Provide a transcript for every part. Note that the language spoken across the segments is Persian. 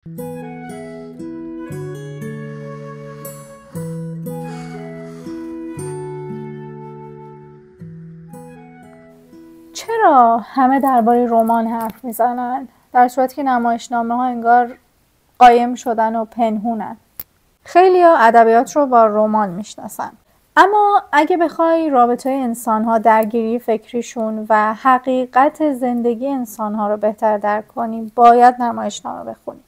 چرا همه درباره رمان حرف میزنن در صورتی که نمایشنامه ها انگار قایم شدن و پنهونن؟ خیلی ها ادبیات رو با رمان میشناسن، اما اگه بخوای رابطه انسان ها، درگیری فکریشون و حقیقت زندگی انسان ها رو بهتر درک کنی، باید نمایشنامه بخونی.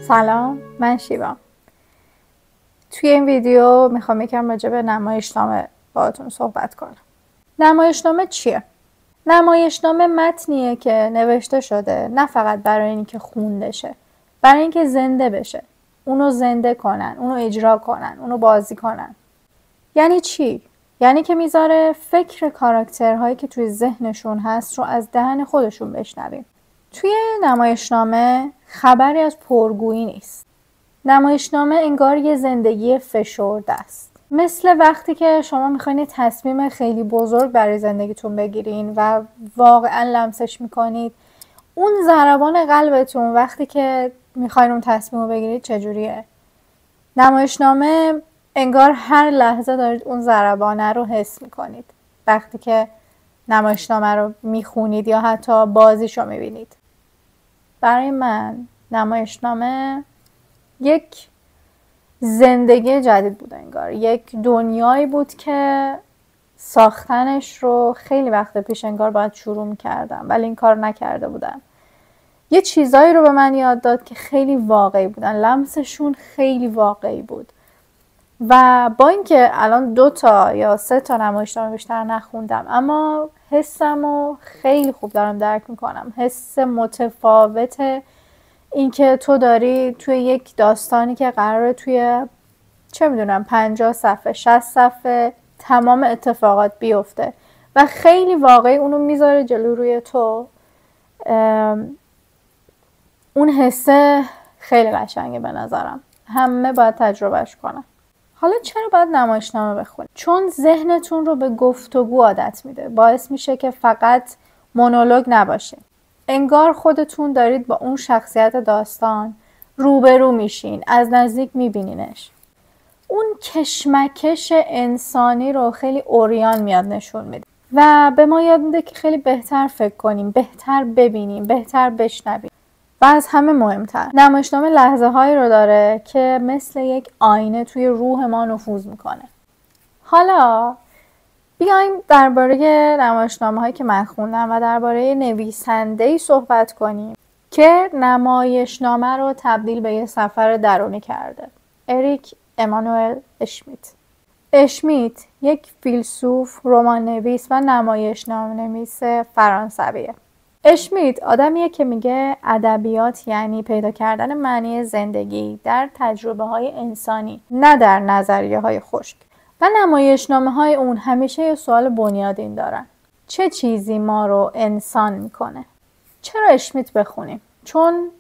سلام، من شیوا. توی این ویدیو میخوام یکم راجع به نمایشنامه باهاتون صحبت کنم. نمایشنامه چیه؟ نمایشنامه متنیه که نوشته شده نه فقط برای اینکه خونده شه، برای اینکه زنده بشه. اونو زنده کنن، اونو اجرا کنن، اونو بازی کنن. یعنی چی؟ یعنی که میذاره فکر کاراکترهایی که توی ذهنشون هست رو از دهن خودشون بشنویم. توی نمایشنامه خبری از پرگویی نیست. نمایشنامه انگار یه زندگی فشرده است. مثل وقتی که شما میخواین یه تصمیم خیلی بزرگ برای زندگیتون بگیرین و واقعا لمسش میکنید. اون ضربان قلبتون وقتی که میخواین اون تصمیم رو بگیرید چجوریه؟ نمایشنامه انگار هر لحظه دارید اون ضربانه رو حس میکنید وقتی که نمایشنامه رو میخونید یا حتی بازیشو میبینید. برای من نمایشنامه یک زندگی جدید بود، انگار یک دنیایی بود که ساختنش رو خیلی وقت پیش انگار باید شروع میکردم ولی این کار نکرده بودم. یه چیزایی رو به من یاد داد که خیلی واقعی بودن، لمسشون خیلی واقعی بود و با اینکه الان 2 یا 3 نمایشنامه بیشتر نخوندم، اما حسمو خیلی خوب دارم درک میکنم. حس متفاوت اینکه تو داری توی یک داستانی که قراره توی 50 صفحه 60 صفحه تمام اتفاقات بیفته و خیلی واقعی اونو میذاره جلو روی تو. اون حسه خیلی قشنگه به نظرم. همه باید تجربهش کنن. حالا چرا باید نمایشنامه بخونید؟ چون ذهنتون رو به گفتگو عادت میده. باعث میشه که فقط مونولوگ نباشه. انگار خودتون دارید با اون شخصیت داستان روبرو میشین، از نزدیک میبینینش. اون کشمکش انسانی رو خیلی عریان میاد نشون میده و به ما یاد میده که خیلی بهتر فکر کنیم، بهتر ببینیم، بهتر بشنویم. و از همه مهمتر، نمایشنامه لحظه هایی رو داره که مثل یک آینه توی روح ما نفوذ میکنه. حالا بیایم درباره نمایشنامه هایی که من خوندم و درباره نویسنده‌ای صحبت کنیم که نمایشنامه رو تبدیل به یه سفر درونی کرده. اریک امانوئل اشمیت. اشمیت یک فیلسوف، رمان نویس و نمایشنامه نویس فرانسویه. اشمیت آدمیه که میگه ادبیات یعنی پیدا کردن معنی زندگی در تجربه های انسانی، نه در نظریه های خشک. و نمایشنامه های اون همیشه یه سوال بنیادین دارن. چه چیزی ما رو انسان میکنه؟ چرا اشمیت بخونیم؟ چون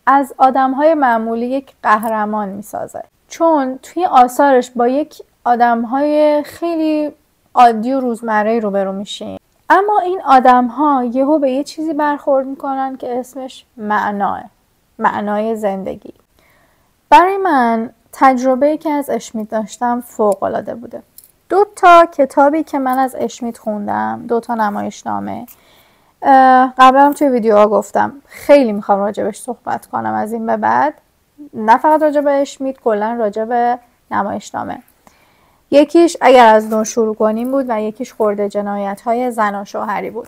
از آدم های معمولی یک قهرمان میسازه. چون توی آثارش با یک آدم های خیلی عادی و روزمره روبرو میشین، اما این آدم ها یهو به یه چیزی برخورد میکنن که اسمش معنای زندگی. برای من تجربه‌ای که از اشمیت داشتم فوق‌العاده بوده. 2 کتابی که من از اشمیت خوندم، 2 نمایشنامه. قبلا توی ویدیوها گفتم خیلی میخوام راجبش صحبت کنم از این به بعد، نه فقط راجب اشمیت، کلا راجب نمایشنامه. یکیش اگر از نو شروع کنیم بود و یکیش خرده جنایت‌های زن و شوهری بود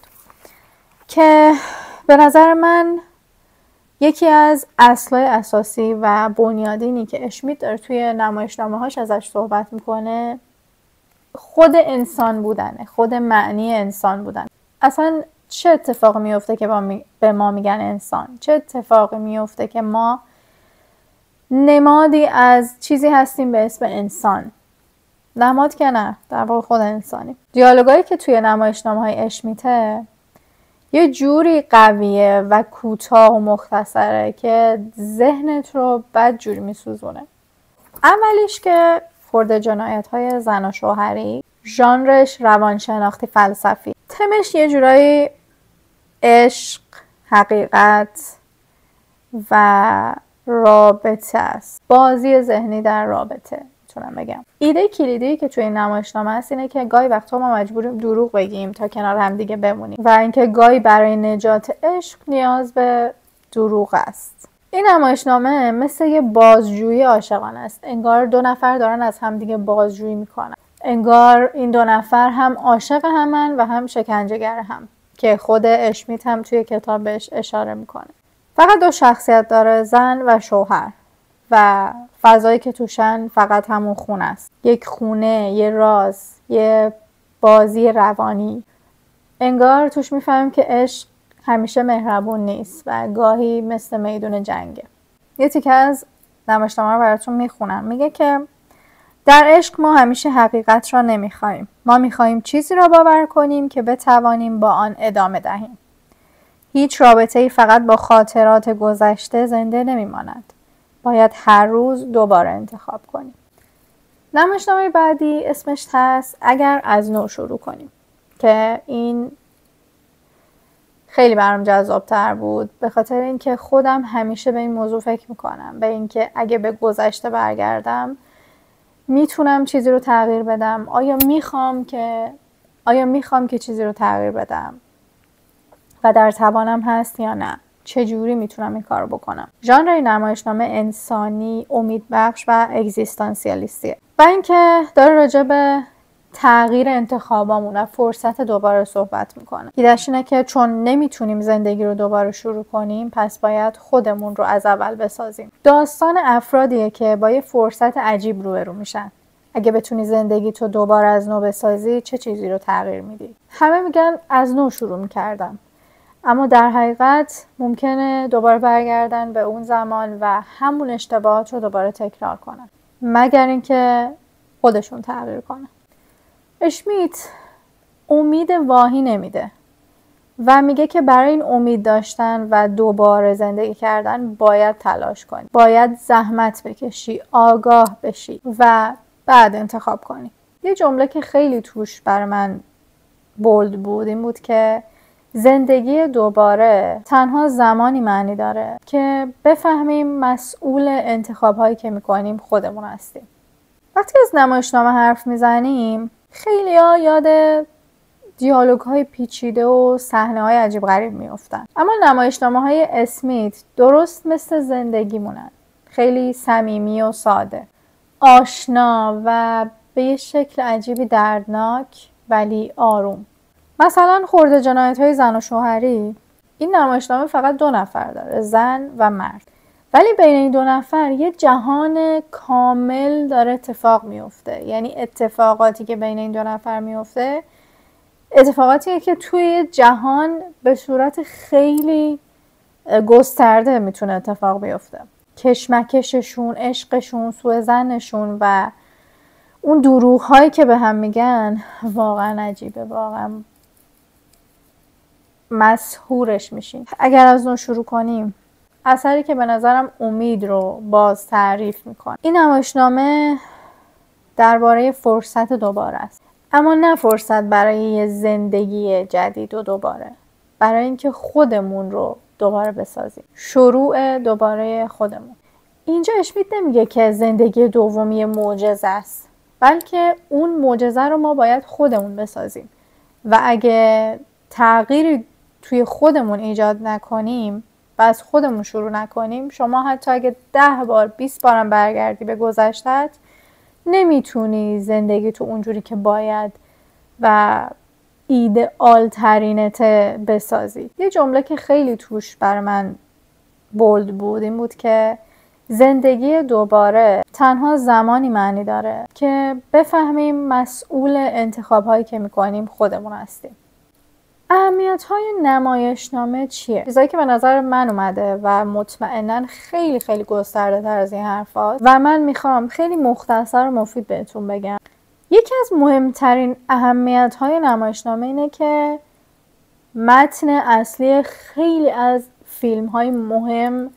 که به نظر من یکی از اصلای اساسی و بنیادینی که اشمیت داره توی نمایشنامه‌هاش ازش صحبت میکنه خود انسان بودنه، خود معنی انسان بودن. اصلا چه اتفاقی میفته که به ما میگن انسان؟ چه اتفاقی میفته که ما نمادی از چیزی هستیم به اسم انسان. نماد که نه، در واقع خود انسانی. دیالوگایی که توی نمایشنامه‌های اشمیته یه جوری قویه و کوتاه و مختصره که ذهنت رو بدجوری میسوزونه. اولیش که خرده جنایت‌های زن و شوهری، ژانرش روانشناختی فلسفی، تمش یه جورایی عشق، حقیقت و رابطه است. بازی ذهنی در رابطه میتونم بگم. ایده کلیدی که توی این نمایشنامه هست اینه که گاهی وقتا ما مجبوریم دروغ بگیم تا کنار هم دیگه بمونیم و اینکه گاهی برای نجات عشق نیاز به دروغ است. این نمایشنامه مثل یه بازجویی عاشقانه است. انگار دو نفر دارن از همدیگه بازجویی میکنن. انگار این دو نفر هم عاشق همن و هم شکنجهگر هم، که خود اشمیت هم توی کتابش اشاره میکنه. فقط دو شخصیت داره، زن و شوهر، و فضایی که توشن فقط همون خونه است. یک خونه، یه راز، یه بازی روانی. انگار توش میفهمیم که عشق همیشه مهربون نیست و گاهی مثل میدون جنگه. یه تیکه از نمایشنامه رو براتون میخونم. میگه که در عشق ما همیشه حقیقت را نمیخوایم. ما میخوایم چیزی را باور کنیم که بتوانیم با آن ادامه دهیم. هیچ رابطه‌ای فقط با خاطرات گذشته زنده نمیماند. باید هر روز دوباره انتخاب کنیم. نمایشنامه بعدی اسمش هست اگر از نو شروع کنیم، که این خیلی برام جذاب‌تر بود به خاطر اینکه خودم همیشه به این موضوع فکر میکنم، به اینکه اگه به گذشته برگردم میتونم چیزی رو تغییر بدم. آیا میخوام که چیزی رو تغییر بدم و در توانم هست یا نه؟ چجوری میتونم این کار رو بکنم؟ ژانر این نمایشنامه انسانی، امیدبخش و اگزیستانسیالیستیه و اینکه داره راجع به تغییر انتخابامون و فرصت دوباره صحبت میکنه. ایده‌اش اینه که چون نمیتونیم زندگی رو دوباره شروع کنیم، پس باید خودمون رو از اول بسازیم. داستان افرادیه که با یه فرصت عجیب روبرو میشن. اگه بتونی زندگی تو دوباره از نو بسازی، چه چیزی رو تغییر میدی؟ همه میگن از نو شروع میکردم، اما در حقیقت ممکنه دوباره برگردن به اون زمان و همون اشتباهات رو دوباره تکرار کنن، مگر اینکه خودشون تغییر کنن. اشمیت امید واهی نمیده و میگه که برای این امید داشتن و دوباره زندگی کردن باید تلاش کنی، باید زحمت بکشی، آگاه بشی و بعد انتخاب کنی. یه جمله که خیلی توش برای من بولد بود این بود که زندگی دوباره تنها زمانی معنی داره که بفهمیم مسئول انتخاب‌هایی که میکنیم خودمون هستیم. وقتی از نمایشنامه حرف میزنیم خیلی‌ها یاد دیالوگ‌های پیچیده و صحنه‌های عجیب غریب میافتن، اما نمایشنامه‌های اسمیت درست مثل زندگیمونن، خیلی صمیمی و ساده، آشنا و به یه شکل عجیبی دردناک ولی آروم. مثلا خرده جنایت‌های زن و شوهری، این نمایشنامه فقط دو نفر داره، زن و مرد، ولی بین این دو نفر یه جهان کامل داره اتفاق میفته. یعنی اتفاقاتی که بین این دو نفر میفته اتفاقاتیه که توی جهان به صورت خیلی گسترده میتونه اتفاق بیفته. کشمکششون، عشقشون، سوء ظنشون و اون دروغ هایی که به هم میگن واقعا عجیبه، واقعا مسحورش میشین. اگر از نو شروع کنیم، اثری که به نظرم امید رو باز تعریف میکنه. این نمایشنامه درباره فرصت دوباره است، اما نه فرصت برای یه زندگی جدید و دوباره، برای اینکه خودمون رو دوباره بسازیم، شروع دوباره خودمون. اینجا اشمیت نمیگه که زندگی دومی معجزه است، بلکه اون معجزه رو ما باید خودمون بسازیم و اگه تغییری توی خودمون ایجاد نکنیم و از خودمون شروع نکنیم، شما حتی اگه 10 بار 20 بارم برگردی به گذشتت، نمیتونی زندگی تو اونجوری که باید و ایدئال ترینت بسازی. یه جمله که خیلی توش بر من بولد بود این بود که زندگی دوباره تنها زمانی معنی داره که بفهمیم مسئول انتخاب‌هایی که میکنیم خودمون هستیم. اهمیت‌های نمایشنامه چیه؟ چیزایی که به نظر من اومده و مطمئناً خیلی خیلی گسترده‌تر از این حرفاست و من میخوام خیلی مختصر و مفید بهتون بگم. یکی از مهمترین اهمیت‌های نمایشنامه اینه که متن اصلی خیلی از فیلم‌های مهم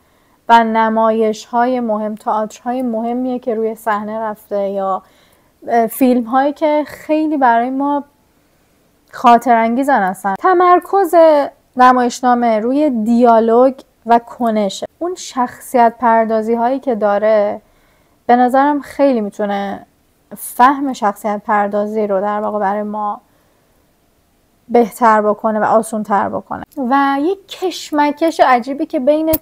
و نمایش‌های مهم، تئاترهای مهمیه که روی صحنه رفته یا فیلم‌هایی که خیلی برای ما خاطر انگیزن هستن. تمرکز نمایشنامه روی دیالوگ و کنشه. اون شخصیت پردازی هایی که داره به نظرم خیلی میتونه فهم شخصیت پردازی رو در واقع برای ما بهتر بکنه و آسان تر بکنه. و یک کشمکش عجیبی که بین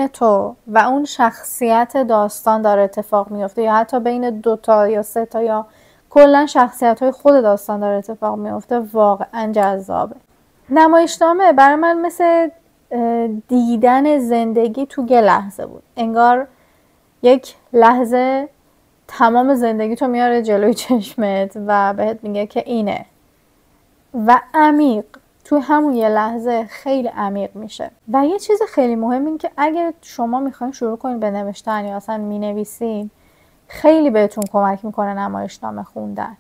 تو و اون شخصیت داستان داره اتفاق میفته یا حتی بین 2 تا یا 3 تا یا کلا شخصیت های خود داستان داره اتفاق میفته، واقعا جذابه. نمایشنامه برای من مثل دیدن زندگی تو یه لحظه بود. انگار یک لحظه تمام زندگی تو میاره جلوی چشمت و بهت میگه که اینه و عمیق تو همون یه لحظه خیلی عمیق میشه. و یه چیز خیلی مهم این که اگر شما میخواین شروع کنین به نوشتن یا اصلا مینویسین، خیلی بهتون کمک میکنه نمایشنامه خوندن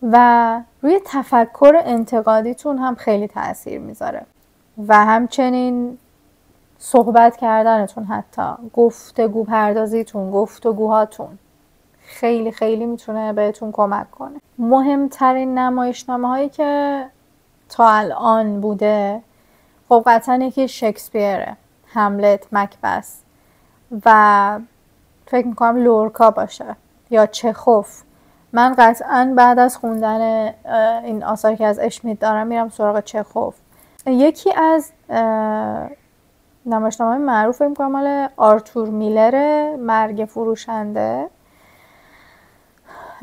و روی تفکر انتقادیتون هم خیلی تأثیر میذاره و همچنین صحبت کردنتون، حتی گفتگو پردازیتون، گفتگوهاتون خیلی خیلی میتونه بهتون کمک کنه. مهمترین نمایشنامه هایی که تا الان بوده خب قطعا یکی شکسپیره، هملت، مکبث و فکر میکنم لورکا باشه یا چخوف. من قطعا بعد از خوندن این آثاری که از اشمیت دارم میرم سراغ چخوف. یکی از نمایشنامه‌های معروف فکر میکنم مال آرتور میلر، مرگ فروشنده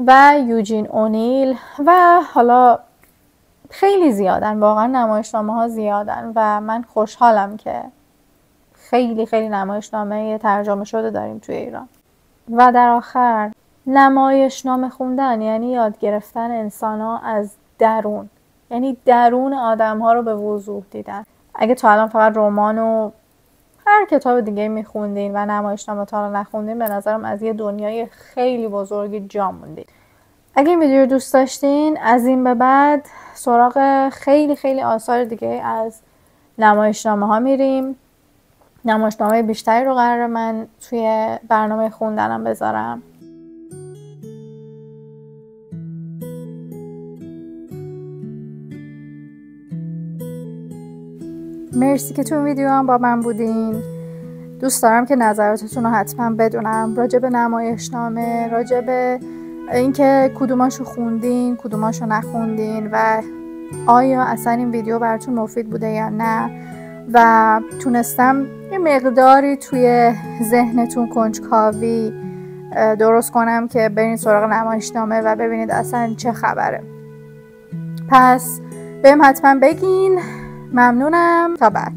و یوجین اونیل و حالا خیلی زیادن، واقعا نمایشنامه ها زیادن و من خوشحالم که خیلی خیلی نمایشنامه ترجمه شده داریم توی ایران. و در آخر نمایشنامه خوندن یعنی یاد گرفتن انسان ها از درون، یعنی درون آدم ها رو به وضوح دیدن. اگه تا الان فقط رمان و هر کتاب دیگه میخوندین و نمایشنامه تا الان نخوندین، به نظرم از یه دنیای خیلی بزرگی جا موندین. اگه این ویدیو رو دوست داشتین، از این به بعد سراغ خیلی خیلی آثار دیگه از نمایشنامه ها میریم. نمایشنامه بیشتری رو قراره من توی برنامه خوندنم بذارم. مرسی که تو این ویدیو هم با من بودین. دوست دارم که نظراتتون رو حتما بدونم راجع به نمایشنامه، راجع به اینکه کدوماشو خوندین، کدوماشو نخوندین و آیا اصلا این ویدیو براتون مفید بوده یا نه و تونستم یه مقداری توی ذهنتون کنجکاوی درست کنم که برین سراغ نمایشنامه و ببینید اصلا چه خبره. پس بهم حتما بگین. ممنونم. تا بعد.